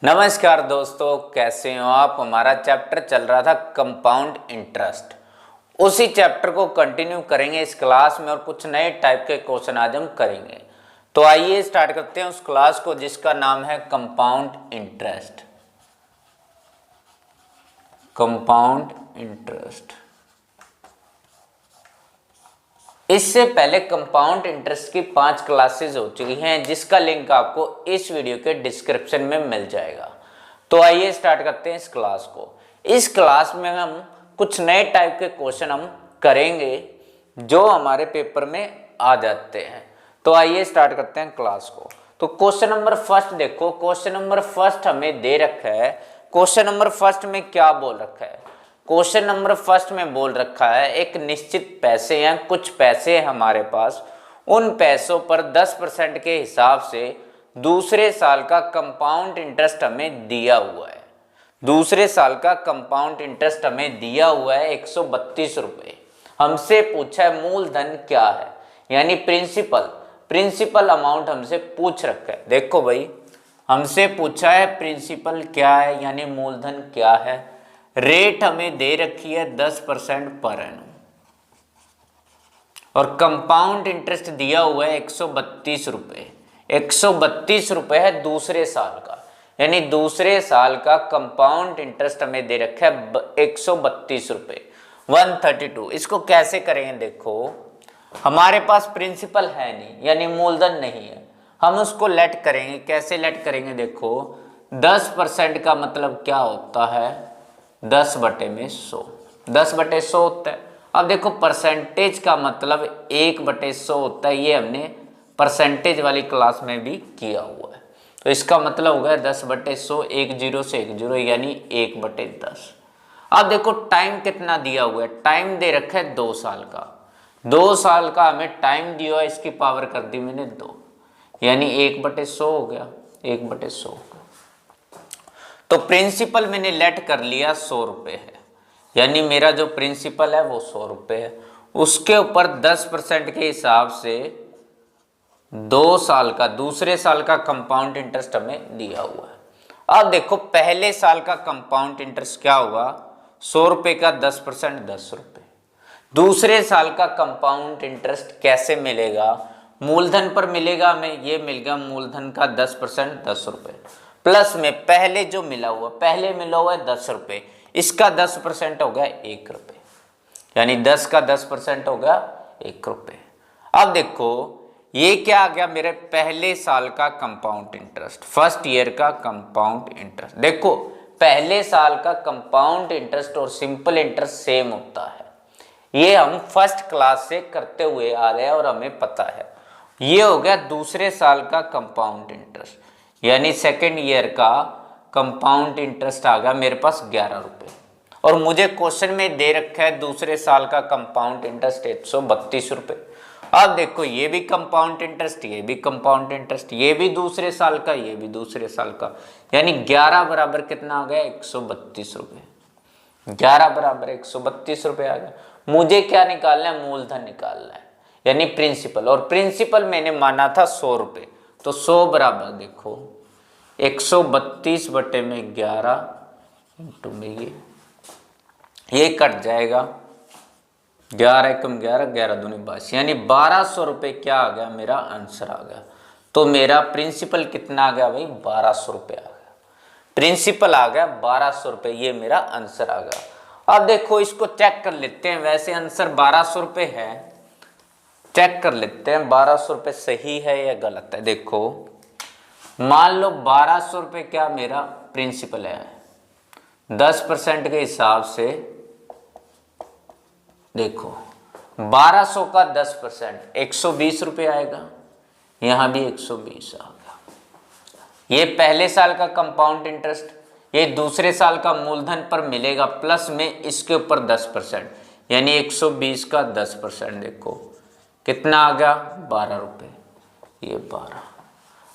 नमस्कार दोस्तों, कैसे हो आप। हमारा चैप्टर चल रहा था कंपाउंड इंटरेस्ट। उसी चैप्टर को कंटिन्यू करेंगे इस क्लास में और कुछ नए टाइप के क्वेश्चन आज हम करेंगे। तो आइए स्टार्ट करते हैं उस क्लास को जिसका नाम है कंपाउंड इंटरेस्ट। Compound interest. इससे पहले कंपाउंड इंटरेस्ट की 5 क्लासेस हो चुकी हैं जिसका लिंक आपको इस वीडियो के डिस्क्रिप्शन में मिल जाएगा। तो आइए स्टार्ट करते हैं इस क्लास को। इस क्लास में हम कुछ नए टाइप के क्वेश्चन हम करेंगे जो हमारे पेपर में आ जाते हैं। तो आइए स्टार्ट करते हैं क्लास को। तो क्वेश्चन नंबर फर्स्ट देखो, क्वेश्चन नंबर फर्स्ट हमें दे रखा है। क्वेश्चन नंबर फर्स्ट में क्या बोल रखा है? क्वेश्चन नंबर फर्स्ट में बोल रखा है एक निश्चित पैसे या कुछ पैसे हमारे पास, उन पैसों पर 10% के हिसाब से दूसरे साल का कंपाउंड इंटरेस्ट हमें दिया हुआ है। दूसरे साल का कंपाउंड इंटरेस्ट हमें दिया हुआ है 132 रुपये। हमसे पूछा है मूलधन क्या है, यानी प्रिंसिपल अमाउंट हमसे पूछ रखा है। देखो भाई, हमसे पूछा है प्रिंसिपल क्या है यानी मूलधन क्या है। रेट हमें दे रखी है 10% पर एनम और कंपाउंड इंटरेस्ट दिया हुआ है 132 रुपये। 132 रुपये है दूसरे साल का, यानी दूसरे साल का कंपाउंड इंटरेस्ट हमें दे रखा है 132 रुपये 132। इसको कैसे करेंगे? देखो, हमारे पास प्रिंसिपल है नहीं यानी मूलधन नहीं है, हम उसको लेट करेंगे। कैसे लेट करेंगे? देखो, 10% का मतलब क्या होता है? 10/100। 10/100 होता है। अब देखो, परसेंटेज का मतलब 1/100 होता है। ये हमने परसेंटेज वाली क्लास में भी किया हुआ है। तो इसका मतलब हो गया 10/100, 1 0 से 1 0 यानी 1/10। अब देखो टाइम कितना दिया हुआ है। टाइम दे रखा है 2 साल का। 2 साल का हमें टाइम दिया है, इसकी पावर कर दी मैंने 2, यानी 1/100 हो गया। 1/100 तो प्रिंसिपल मैंने लेट कर लिया 100 रुपये है, यानी मेरा जो प्रिंसिपल है वो 100 रुपये है। उसके ऊपर 10% के हिसाब से 2 साल का, दूसरे साल का कंपाउंड इंटरेस्ट हमें दिया हुआ है। अब देखो, पहले साल का कंपाउंड इंटरेस्ट क्या होगा? 100 रुपये का 10% 10 रुपये। दूसरे साल का कंपाउंड इंटरेस्ट कैसे मिलेगा? मूलधन पर मिलेगा हमें। ये मिलेगा मूलधन का 10% 10 रुपये प्लस में पहले जो मिला हुआ, पहले मिला हुआ है 10 रुपये, इसका 10% हो गया 1 रुपये, यानी 10 का 10% हो गया 1 रुपये। अब देखो, ये क्या आ गया? मेरे पहले साल का कंपाउंड इंटरेस्ट, फर्स्ट ईयर का कंपाउंड इंटरेस्ट। देखो, पहले साल का कंपाउंड इंटरेस्ट और सिंपल इंटरेस्ट सेम होता है। ये हम फर्स्ट क्लास से करते हुए आ रहे हैं और हमें पता है। ये हो गया दूसरे साल का कंपाउंड इंटरेस्ट, यानी सेकेंड ईयर का कंपाउंड इंटरेस्ट आ गया मेरे पास 11 रुपये। और मुझे क्वेश्चन में दे रखा है दूसरे साल का कंपाउंड इंटरेस्ट 132 रुपये। अब देखो, ये भी कंपाउंड इंटरेस्ट, ये भी कंपाउंड इंटरेस्ट, ये भी दूसरे साल का, ये भी दूसरे साल का, यानी 11 बराबर कितना आ गया? 132 रुपये। 11 बराबर 132 रुपये आ गया। मुझे क्या निकालना है? मूलधन निकालना है, यानी प्रिंसिपल। और प्रिंसिपल मैंने माना था 100 रुपये, तो 100 बराबर देखो 132/11 इंटू में ये कट जाएगा। 11 एकम 11, 11 दूनी 22, यानी 1200 रुपये क्या आ गया? मेरा आंसर आ गया। तो मेरा प्रिंसिपल कितना आ गया भाई? 1200 रुपये आ गया। प्रिंसिपल आ गया 1200 रुपये, ये मेरा आंसर आ गया। अब देखो, इसको चेक कर लेते हैं। वैसे आंसर 1200 रुपये है, चेक कर लेते हैं 1200 रुपये सही है या गलत है। देखो, मान लो 1200 रुपये क्या मेरा प्रिंसिपल है, 10% के हिसाब से देखो 1200 का 10% 120 रुपये आएगा। यहां भी 120 आ गया। ये पहले साल का कंपाउंड इंटरेस्ट, ये दूसरे साल का मूलधन पर मिलेगा प्लस में इसके ऊपर 10%, यानी 120 का 10%। देखो कितना आ गया? 12 रुपये, ये 12।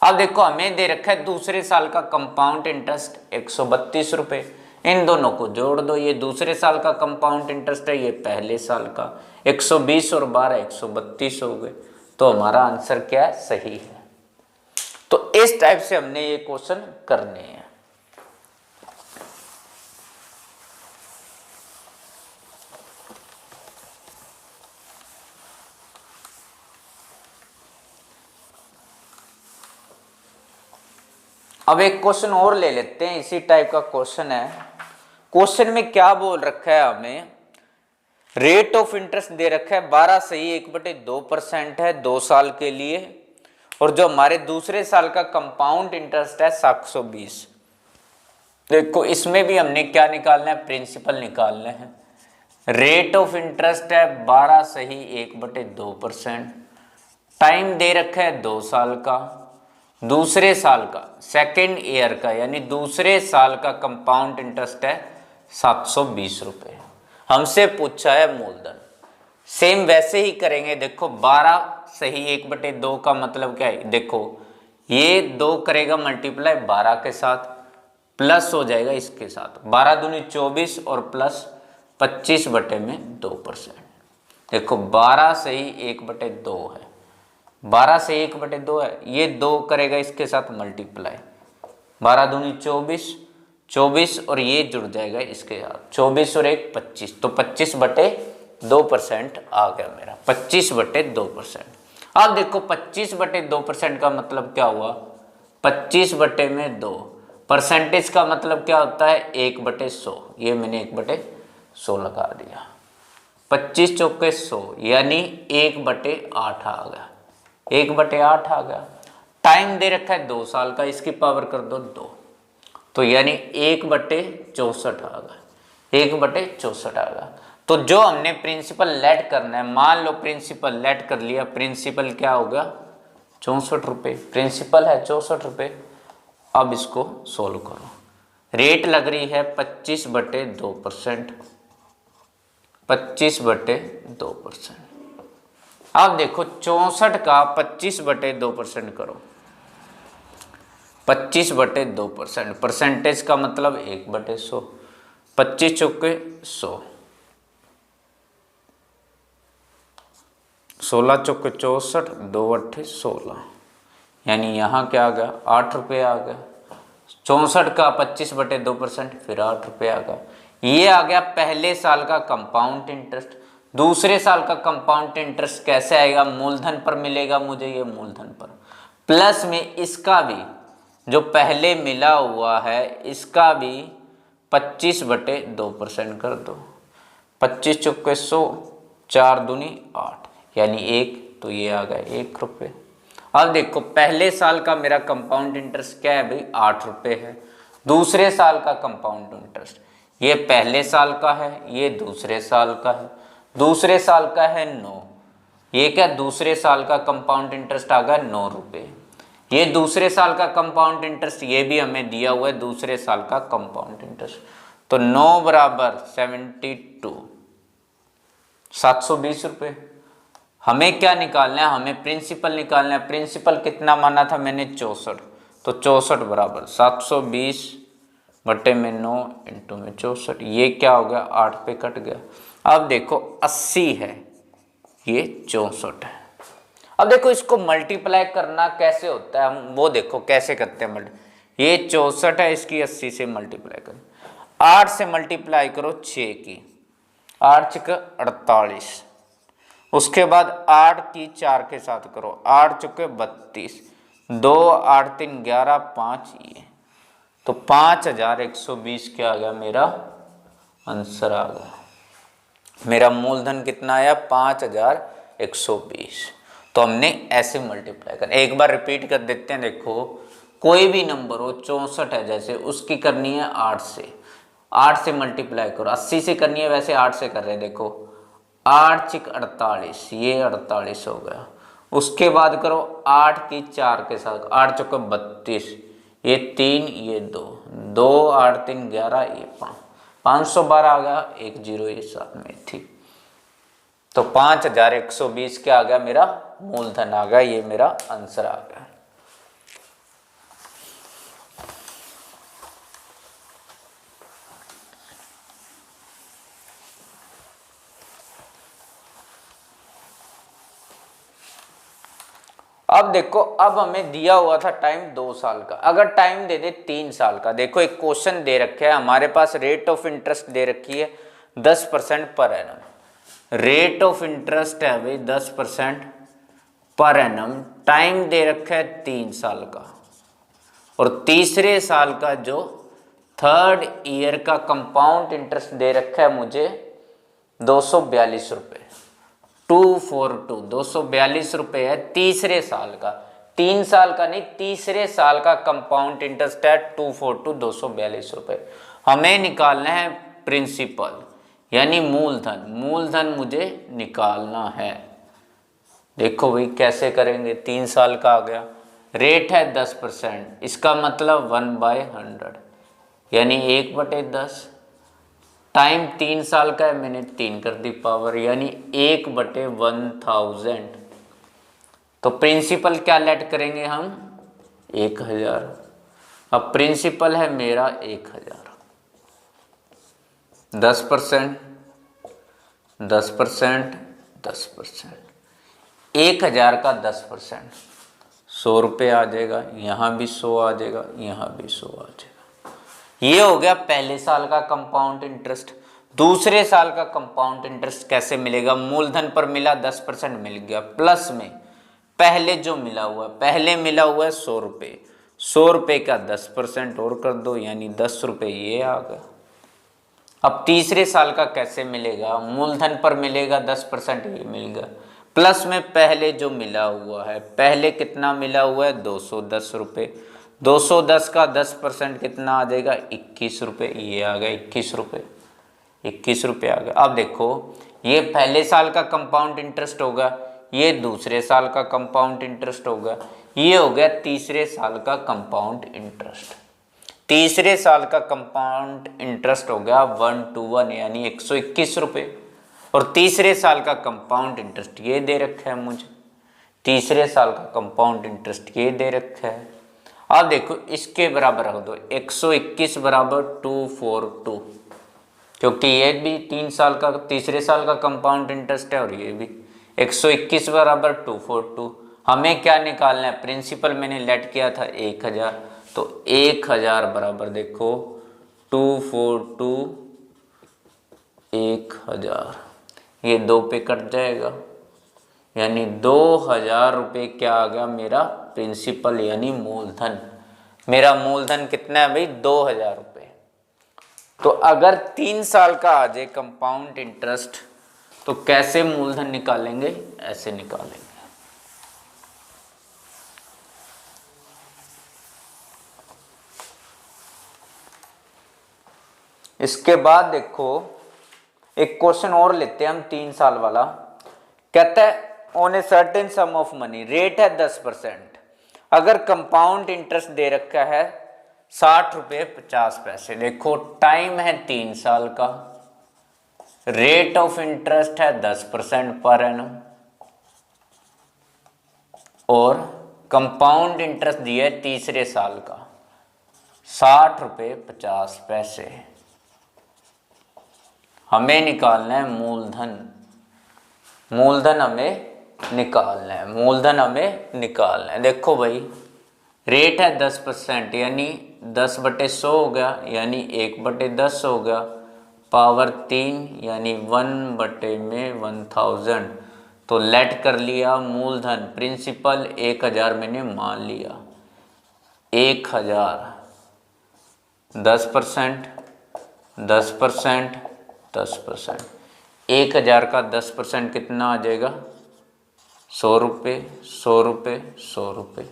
अब देखो, हमें दे रखा है दूसरे साल का कंपाउंड इंटरेस्ट 132 रुपये। इन दोनों को जोड़ दो, ये दूसरे साल का कंपाउंड इंटरेस्ट है, ये पहले साल का। 120 और 12 132 हो गए। तो हमारा आंसर क्या है? सही है। तो इस टाइप से हमने ये क्वेश्चन करने हैं। अब एक क्वेश्चन और ले लेते हैं, इसी टाइप का क्वेश्चन है। क्वेश्चन में क्या बोल रखा है हमें, रेट ऑफ इंटरेस्ट दे रखा है 12/1/2% है 2 साल के लिए, और जो हमारे दूसरे साल का कंपाउंड इंटरेस्ट है 720। देखो इसमें भी हमने क्या निकालना है, प्रिंसिपल निकालना है। रेट ऑफ इंटरेस्ट है 12/1/2%, टाइम दे रखा है 2 साल का, दूसरे साल का सेकेंड ईयर का यानी दूसरे साल का कंपाउंड इंटरेस्ट है 720 रुपये। हमसे पूछा है मूलधन, सेम वैसे ही करेंगे। देखो 12/1/2 का मतलब क्या है, देखो ये 2 करेगा मल्टीप्लाई 12 के साथ, प्लस हो जाएगा इसके साथ, 12 दूनी 24 और प्लस 25/2%। देखो 12/1/2 है, 12/1/2 है, ये 2 करेगा इसके साथ मल्टीप्लाई, 12 दूनी 24, 24 और ये जुड़ जाएगा इसके साथ, 24 और 1 25, तो 25/2% आ गया मेरा, 25/2%। अब देखो 25/2% का मतलब क्या हुआ, 25/2, परसेंटेज का मतलब क्या होता है 1/100, ये मैंने 1/100 लगा दिया, 25 चौके 100 यानी 1/8 आ गया, 1/8 आ गया। टाइम दे रखा है 2 साल का, इसकी पावर कर दो 2, तो यानी 1/64 आ गया, 1/64 आ गया। तो जो हमने प्रिंसिपल लेट करना है, मान लो प्रिंसिपल लेट कर लिया, प्रिंसिपल क्या हो गया 64 रुपये, प्रिंसिपल है 64 रुपये। अब इसको सोल्व करो, रेट लग रही है 25/2%, 25/2%। अब देखो 64 का 25/2% करो, 25/2%, परसेंटेज का मतलब 1/100, 25 चौके 100, 16 चौके 64, 2 8 16, यानी यहाँ क्या आ गया 8 रुपये आ गया। 64 का 25/2% फिर 8 रुपये आ गया। ये आ गया पहले साल का कंपाउंड इंटरेस्ट। दूसरे साल का कंपाउंड इंटरेस्ट कैसे आएगा, मूलधन पर मिलेगा मुझे, ये मूलधन पर, प्लस में इसका भी जो पहले मिला हुआ है इसका भी 25/2% कर दो, 25 चौके 100, 4 दूनी 8 यानी 1, तो ये आ गया 1 रुपये। अब देखो पहले साल का मेरा कंपाउंड इंटरेस्ट क्या है भाई 8 रुपये है, दूसरे साल का कंपाउंड इंटरेस्ट ये पहले साल का है, ये दूसरे साल का है, दूसरे साल का है 9, ये क्या दूसरे साल का कंपाउंड इंटरेस्ट आ गया 9 रुपये। ये दूसरे साल का कंपाउंड इंटरेस्ट ये भी हमें दिया हुआ है दूसरे साल का कंपाउंड इंटरेस्ट, तो 9 बराबर 72, 720 रुपये। हमें क्या निकालना है, हमें प्रिंसिपल निकालना है। प्रिंसिपल कितना माना था मैंने 64, तो 64 बराबर 720/9 इंटू में 64, ये क्या हो गया 8 पे कट गया। अब देखो 80 है, ये 64 है। अब देखो इसको मल्टीप्लाई करना कैसे होता है, हम वो देखो कैसे करते हैं ये 64 है, इसकी 80 से मल्टीप्लाई करो, 8 से मल्टीप्लाई करो 6 की, 8 6 48, उसके बाद 8 की 4 के साथ करो, 8 चुके 32, 2 8 3 11 5, ये तो 5120 क्या आ गया मेरा आंसर आ गया। मेरा मूलधन कितना आया 5120। तो हमने ऐसे मल्टीप्लाई कर, एक बार रिपीट कर देते हैं। देखो कोई भी नंबर हो 64 है जैसे, उसकी करनी है 8 से, 8 से मल्टीप्लाई करो, 80 से करनी है वैसे 8 से कर रहे हैं। देखो 8 6 48, ये 48 हो गया। उसके बाद करो 8 की 4 के साथ, 8 चौके 32, ये 3 ये 2, 2 8 3 11, ये 5, 512 आ गया, 1 0 ये साथ में थी। तो 5120 क्या आ गया मेरा मूलधन आ गया, ये मेरा आंसर आ गया। अब देखो, अब हमें दिया हुआ था टाइम 2 साल का, अगर टाइम दे दे 3 साल का। देखो एक क्वेश्चन दे रखा है हमारे पास, रेट ऑफ इंटरेस्ट दे रखी है 10% per annum. Rate of interest है भाई 10% पर एनम, टाइम दे रखा है 3 साल का, और तीसरे साल का जो थर्ड ईयर का कंपाउंड इंटरेस्ट दे रखा है मुझे 242 रुपये, 242 242 रुपये है तीसरे साल का, 3 साल का नहीं, तीसरे साल का कंपाउंड इंटरेस्ट है 242 242 रुपये। हमें निकालना है प्रिंसिपल यानी मूलधन, मूलधन मुझे निकालना है। देखो भाई कैसे करेंगे, 3 साल का आ गया, रेट है 10%, इसका मतलब 1/100 यानी 1/10, टाइम 3 साल का है, मैंने 3 कर दी पावर यानी 1/1000। तो प्रिंसिपल क्या लेट करेंगे हम 1000। अब प्रिंसिपल है मेरा 1000, 10%, 10%, 10%, 1000 का 10% 100 रुपये आ जाएगा, यहाँ भी 100 आ जाएगा, यहाँ भी 100 आ जाएगा। ये हो गया पहले साल का कंपाउंड इंटरेस्ट। दूसरे साल का कंपाउंड इंटरेस्ट कैसे मिलेगा, मूलधन पर मिला 10% मिल गया, प्लस में पहले जो मिला हुआ, पहले मिला हुआ है 100 रुपये, 100 रुपये का 10% और कर दो यानी 10 रुपये, ये आ गया। अब तीसरे साल का कैसे मिलेगा, मूलधन पर मिलेगा 10%, ये मिल गया, प्लस में पहले जो मिला हुआ है, पहले कितना मिला हुआ है 210 रुपये, 210 का 10% कितना आ जाएगा 21 रुपये, ये आ गया 21 रुपये, 21 रुपये आ गया। अब देखो ये पहले साल का कंपाउंड इंटरेस्ट होगा, ये दूसरे साल का कंपाउंड इंटरेस्ट होगा, ये हो गया तीसरे साल का कंपाउंड इंटरेस्ट। तीसरे साल का कंपाउंड इंटरेस्ट हो गया 1/1 यानी 121 रुपये, और तीसरे साल का कंपाउंड इंटरेस्ट ये दे रखा है मुझे, तीसरे साल का कंपाउंड इंटरेस्ट ये दे रखा है। अब देखो इसके बराबर रख दो, 121 बराबर 242, क्योंकि ये भी 3 साल का तीसरे साल का कंपाउंड इंटरेस्ट है और ये भी 121 बराबर 242। हमें क्या निकालना है, प्रिंसिपल मैंने लेट किया था 1000, तो 1000 बराबर देखो 242 1000, ये 2 पे कट जाएगा यानी 2000 रुपये क्या आ गया मेरा प्रिंसिपल यानी मूलधन। मेरा मूलधन कितना है भाई 2000 रुपये। तो अगर 3 साल का आ जाए कंपाउंड इंटरेस्ट तो कैसे मूलधन निकालेंगे, ऐसे निकालेंगे। इसके बाद देखो एक क्वेश्चन और लेते हैं हम 3 साल वाला। कहता है on a certain some of money, rate है 10%, अगर कंपाउंड इंटरेस्ट दे रखा है 60 रुपये 50 पैसे। देखो टाइम है 3 साल का, रेट ऑफ इंटरेस्ट है 10% पर एनम, और कंपाउंड इंटरेस्ट दिया है तीसरे साल का 60 रुपये 50 पैसे। हमें निकालना है मूलधन, मूलधन हमें निकालना है, मूलधन हमें निकालना है। देखो भाई रेट है 10% यानी 10/100 हो गया यानी 1/10 हो गया, पावर 3 यानी 1/1000। तो लेट कर लिया मूलधन, प्रिंसिपल 1000 मैंने मान लिया, 1000 10%, 10%, 10%, 1000 का 10% कितना आ जाएगा 100 रुपये, 100 रुपये, 100 रुपये।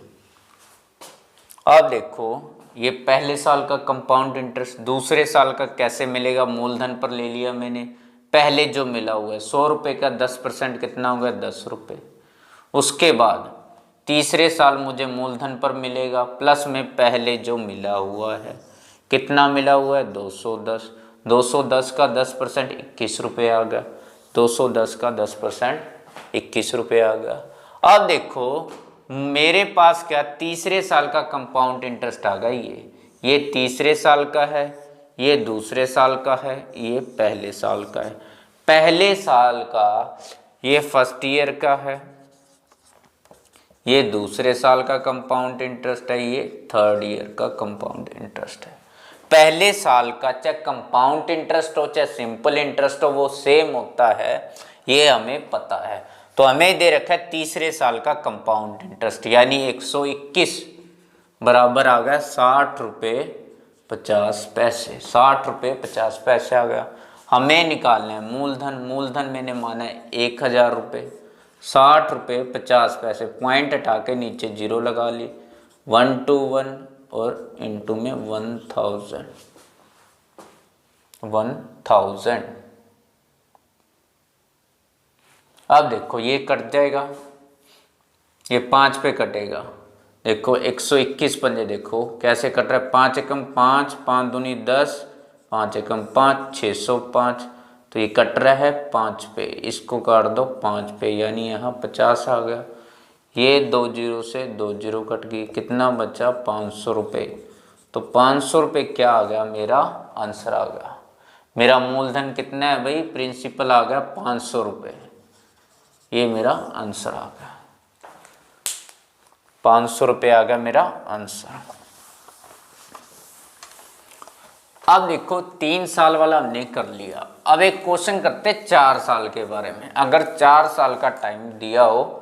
अब देखो ये पहले साल का कंपाउंड इंटरेस्ट दूसरे साल का कैसे मिलेगा, मूलधन पर ले लिया मैंने, पहले जो मिला हुआ है 100 रुपये का 10% कितना होगा 10 रुपये। उसके बाद तीसरे साल मुझे मूलधन पर मिलेगा, प्लस में पहले जो मिला हुआ है कितना मिला हुआ है 210, 210 का 10% 21 रुपये आ गया, 210 का 10% 21 रुपये आ गया। अब देखो मेरे पास क्या तीसरे साल का कंपाउंड इंटरेस्ट आ गया, ये तीसरे साल का है, ये दूसरे साल का है, ये पहले साल का है। पहले साल का ये फर्स्ट ईयर का है, ये दूसरे साल का कंपाउंड इंटरेस्ट है, ये थर्ड ईयर का कंपाउंड इंटरेस्ट है। पहले साल का चाहे कंपाउंड इंटरेस्ट हो चाहे सिंपल इंटरेस्ट हो वो सेम होता है, ये हमें पता है। तो हमें दे रखा है तीसरे साल का कंपाउंड इंटरेस्ट यानी 121 बराबर आ गया 60 रुपये 50 पैसे। 60 रुपये 50 पैसे आ गया। हमें निकालना है मूलधन। मूलधन मैंने माना है 1000 रुपये। 60 रुपये 50 पैसे, पॉइंट हटा के नीचे जीरो लगा ली, 1 to 1 और इंटू में 1000। अब देखो ये कट जाएगा, ये 5 पे कटेगा। देखो 121 पंजे, देखो कैसे कट रहा है। 5 एकम 5, 5 दूनी 10, 5 एकम 5, 605। तो ये कट रहा है 5 पे, इसको काट दो 5 पे, यानी यहाँ 50 आ गया। ये 2 जीरो से 2 जीरो कट गई, कितना बचा 500 रुपये। तो 500 रुपये क्या आ गया, मेरा आंसर आ गया। मेरा मूलधन कितना है भाई, प्रिंसिपल आ गया 500 रुपये। ये मेरा आंसर आ गया, 500 रुपये आ गया मेरा आंसर। अब देखो 3 साल वाला हमने कर लिया। अब एक क्वेश्चन करते 4 साल के बारे में। अगर 4 साल का टाइम दिया हो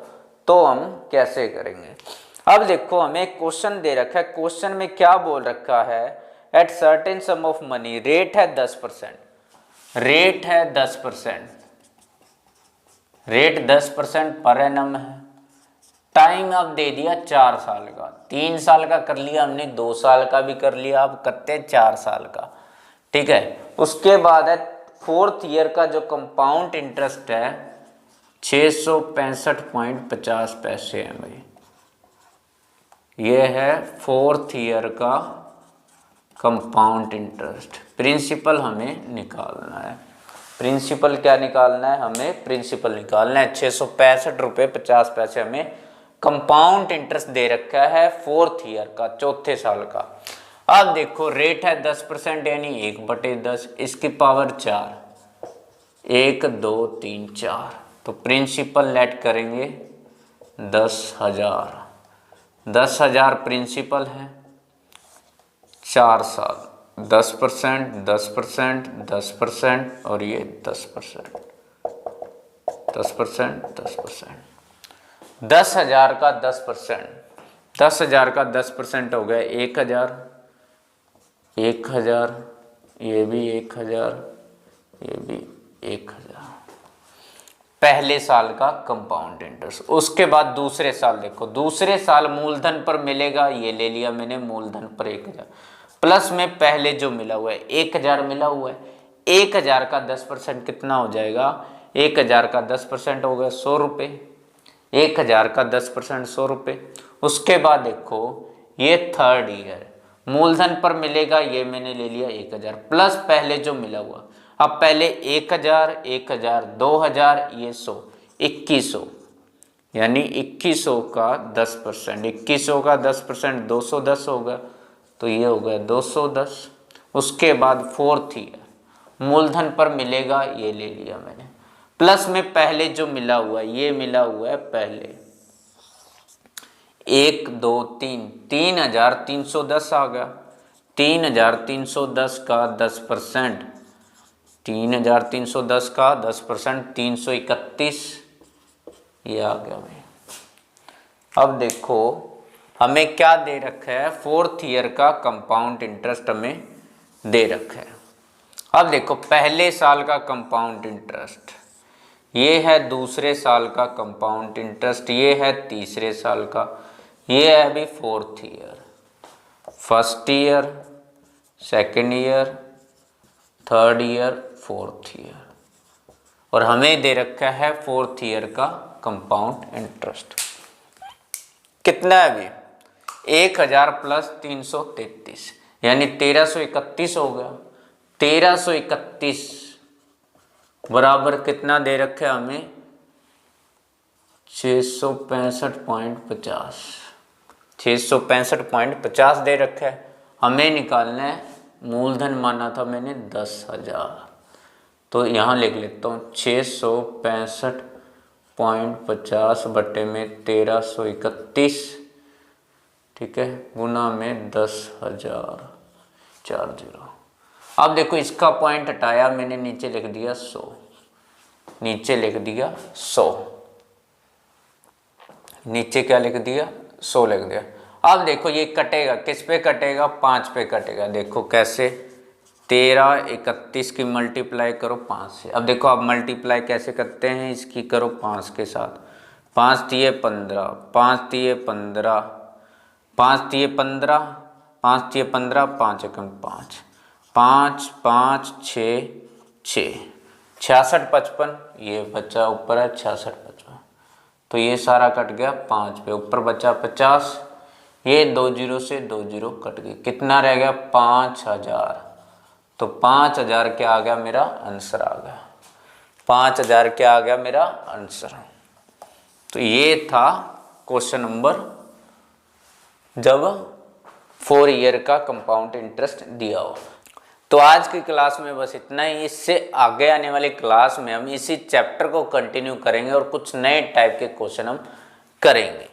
तो हम कैसे करेंगे। अब देखो हमें क्वेश्चन दे रखा है। क्वेश्चन में क्या बोल रखा है, at certain some of money, rate है 10%। रेट है 10%, रेट 10% पर एनम है। टाइम अब दे दिया 4 साल का। 3 साल का कर लिया हमने, 2 साल का भी कर लिया, अब करते 4 साल का। ठीक है, उसके बाद है 4th ईयर का जो कंपाउंड इंटरेस्ट है 665.50 पैसे है भाई। ये है 4th ईयर का कंपाउंड इंटरेस्ट। प्रिंसिपल हमें निकालना है। प्रिंसिपल क्या निकालना है, हमें प्रिंसिपल निकालना है। 665.50 हमें कंपाउंड इंटरेस्ट दे रखा है 4th ईयर का, चौथे साल का। अब देखो रेट है 10%, यानी 1/10, इसकी पावर 4, 1 2 3 4। तो प्रिंसिपल लेट करेंगे 10,000। 10,000 प्रिंसिपल है, 4 साल, 10%, 10%, 10% और ये 10%, 10%, 10%। 10,000 का 10%, 10,000 का 10% हो गया 1,000, 1,000, ये भी 1,000, ये भी 1,000। पहले साल का कंपाउंड इंटरेस्ट। उसके बाद दूसरे साल देखो, दूसरे साल मूलधन पर मिलेगा, ये ले लिया मैंने मूलधन पर 1,000, प्लस में पहले जो मिला हुआ है 1,000 मिला हुआ है। 1,000 का 10% कितना हो जाएगा, 1,000 का 10% हो गया 100 रुपये। 1,000 का 10% 100 रुपये। उसके बाद देखो ये 3rd ईयर मूलधन पर मिलेगा, ये मैंने ले लिया 1,000, प्लस पहले जो मिला हुआ। अब पहले 1,000, 1,000, 2,000, ये 100, 2,100, यानी 2,100 का 10%, 2,100 का 10% 210 होगा, तो ये हो गया 210। उसके बाद 4th ईयर मूलधन पर मिलेगा, ये ले लिया मैंने, प्लस में पहले जो मिला हुआ है, ये मिला हुआ है पहले 1 2 3, 3,310 आ गया। 3,310 का 10%, 3,310 का 10%, 331, ये आ गया भाई। अब देखो हमें क्या दे रखा है, 4th ईयर का कंपाउंड इंटरेस्ट हमें दे रखा है। अब देखो पहले साल का कंपाउंड इंटरेस्ट, ये है दूसरे साल का कंपाउंड इंटरेस्ट, ये है तीसरे साल का, ये है अभी 4th year, 1st year, 2nd year, 3rd year, 4th year. और हमें दे रखा है 4th ईयर का कंपाउंड इंटरेस्ट कितना है अभी, 1,000 प्लस 333, यानी 1,331 हो गया। 1,331 बराबर कितना दे रखा है हमें, 665.50, 665.50 दे रखा है। हमें निकालना है मूलधन, माना था मैंने 10,000, तो यहाँ लिख लेता हूँ 665.50 बटे में 1,331, ठीक है, गुना में 10,000, 40। अब देखो इसका पॉइंट हटाया मैंने, नीचे लिख दिया 100, नीचे लिख दिया 100, नीचे क्या लिख दिया 100 लिख दिया। अब देखो ये कटेगा, किस पे कटेगा, 5 पे कटेगा। देखो कैसे, 13 31 की मल्टीप्लाई करो 5 से। अब देखो आप मल्टीप्लाई कैसे करते हैं, इसकी करो 5 के साथ, 5 तिये 15, 5 तिये 15, 5 तिये 15, 5 तिये 15, 5 एकम 5, 5 5 6 6, 66 55, ये बचा ऊपर है 66 55, तो ये सारा कट गया 5 पे, ऊपर बचा 50, ये 2 जीरो से 2 जीरो कट गए, कितना रह गया 5000। तो 5000 क्या आ गया, मेरा आंसर आ गया 5000 क्या आ गया मेरा आंसर। तो ये था क्वेश्चन नंबर, जब 4 ईयर का कंपाउंड इंटरेस्ट दिया हो। तो आज की क्लास में बस इतना ही। इससे आगे आने वाली क्लास में हम इसी चैप्टर को कंटिन्यू करेंगे और कुछ नए टाइप के क्वेश्चन हम करेंगे।